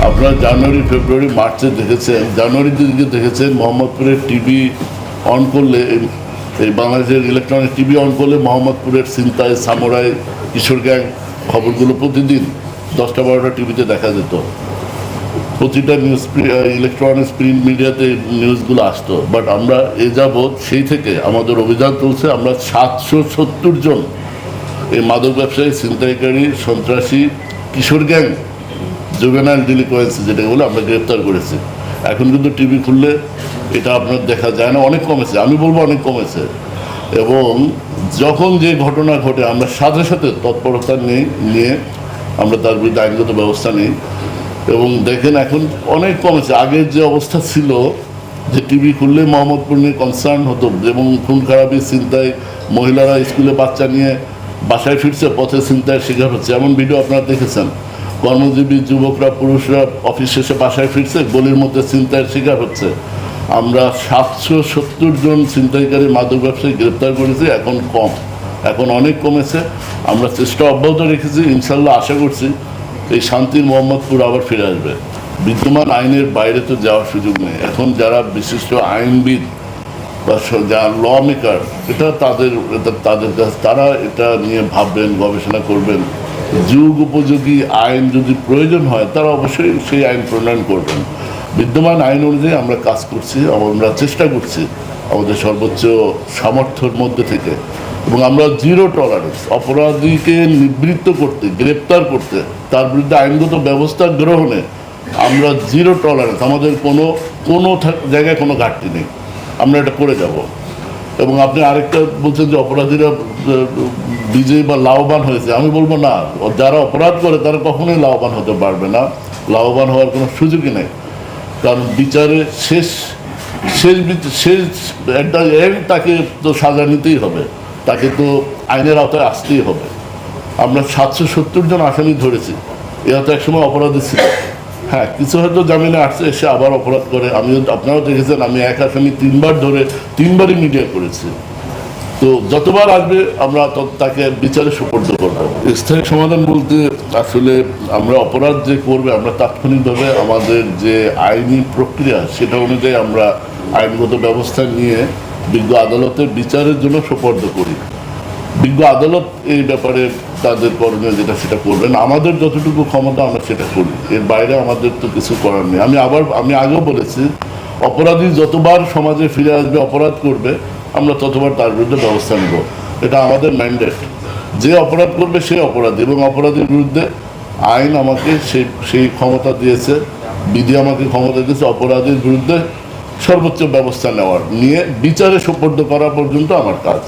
আপনারা জানুয়ারি ফেব্রুয়ারি মার্চে দেখেছেন, জানুয়ারির দিকে দেখেছেন মোহাম্মদপুরের টিভি অন করলে, এই বাংলাদেশের ইলেকট্রনিক টিভি অন করলে মোহাম্মদপুরের ছিনতাই, সামুরাই, কিশোর গ্যাং খবরগুলো প্রতিদিন 10টা-12টা টিভিতে দেখা যেত। প্রতিটা নিউজ ইলেকট্রনিক্স প্রিন্ট মিডিয়াতে নিউজগুলো আসতো। বাট আমরা এ যাবৎ সেই থেকে আমাদের অভিযান চলছে, আমরা 770 জন এই মাদক ব্যবসায়ী, ছিনতাইকারী, সন্ত্রাসী, কিশোর গ্যাং, জুভেনাইল ডিলিকোয়েন্সি যেটা বলে আমরা গ্রেপ্তার করেছি। এখন কিন্তু টিভি খুললে এটা আপনার দেখা যায় না, অনেক কমেছে, আমি বলবো অনেক কমেছে। এবং যখন যে ঘটনা ঘটে আমরা সাথে সাথে তৎপরতা নিয়ে আমরা তার বিরুদ্ধে আইনগত ব্যবস্থা নিই। এবং দেখেন এখন অনেক কমেছে। আগের যে অবস্থা ছিল যে টিভি খুললে মোহাম্মদপুর নিয়ে কনসার্ন হতো, এবং খুন খারাপি, ছিনতাই, মহিলারা স্কুলে বাচ্চা নিয়ে বাসায় ফিরছে, পথে ছিনতাইয়ের শিকার হচ্ছে, এমন ভিডিও আপনারা দেখেছেন। কর্মজীবী যুবকরা, পুরুষরা অফিস শেষে বাসায় ফিরছে, গলির মধ্যে ছিনতাইয়ের শিকার হচ্ছে। আমরা 770 জন ছিনতাইকারী, মাদক ব্যবসায়ী গ্রেপ্তার করেছি। এখন কম, এখন অনেক কমেছে। আমরা চেষ্টা অব্যাহত রেখেছি, ইনশাল্লাহ আশা করছি এই শান্তির মোহাম্মদপুর আবার ফিরে আসবে। বিদ্যমান আইনের বাইরে তো যাওয়ার সুযোগ নেই। এখন যারা বিশিষ্ট আইনবিদ বা যারা ল মেকার, এটা তাদের কাছে, তারা এটা নিয়ে ভাববেন, গবেষণা করবেন। যুগ উপযোগী আইন যদি প্রয়োজন হয় তারা অবশ্যই সেই আইন প্রণয়ন করবেন। বিদ্যমান আইন অনুযায়ী আমরা কাজ করছি, আমরা চেষ্টা করছি আমাদের সর্বোচ্চ সামর্থ্যের মধ্যে থেকে। এবং আমরা জিরো টলারেন্স, অপরাধীকে নিবৃত্ত করতে, গ্রেপ্তার করতে, তার বিরুদ্ধে আইনগত ব্যবস্থা গ্রহণে আমরা জিরো টলারেন্স। আমাদের কোনো জায়গায় কোনো ঘাটতি নেই, আমরা এটা করে যাব। এবং আপনি আরেকটা বলছেন যে অপরাধীরা বিজয়ী বা লাভবান হয়েছে, আমি বলবো না, যারা অপরাধ করে তারা কখনোই লাভবান হতে পারবে না, লাভবান হওয়ার কোনো সুযোগই নেই। কারণ বিচারে শেষ একটা তাকে তো সাজা নিতেই হবে, তাকে তো আইনের আওতায় আসতেই হবে। আমরা 770 জন আসামি ধরেছি, এরা তো একসময় অপরাধী ছিল। হ্যাঁ, কিছু হয়তো জামিনে আসছে, এসে আবার অপরাধ করে। আপনারাও দেখেছেন, আমি এক আসামি 3বার ধরে 3বারই মিডিয়া করেছি। তো যতবার আসবে আমরা তাকে বিচারে সুপর্দ করব। স্থায়ী সমাধান বলতে আসলে আমরা অপরাধ যে করবে, আমরা তাৎক্ষণিকভাবে আমাদের যে আইনি প্রক্রিয়া সেটা অনুযায়ী আমরা আইনগত ব্যবস্থা নিয়ে বিজ্ঞ আদালতের বিচারের জন্য সুপর্দ করি। বিজ্ঞ আদালত এই ব্যাপারে তাদের করণীয় যেটা সেটা করবেন। আমাদের যতটুকু ক্ষমতা আমরা সেটা করি, এর বাইরে আমাদের তো কিছু করার নেই। আমি আগেও বলেছি, অপরাধী যতবার সমাজে ফিরে আসবে, অপরাধ করবে, আমরা ততবার তার বিরুদ্ধে ব্যবস্থা নেব। এটা আমাদের ম্যান্ডেট। যে অপরাধ করবে সে অপরাধী, এবং অপরাধীর বিরুদ্ধে আইন আমাকে সেই ক্ষমতা দিয়েছে, বিধি আমাকে ক্ষমতা দিয়েছে অপরাধীর বিরুদ্ধে সর্বোচ্চ ব্যবস্থা নিয়ে বিচারে সুপর্দ করা পর্যন্ত আমার কাজ।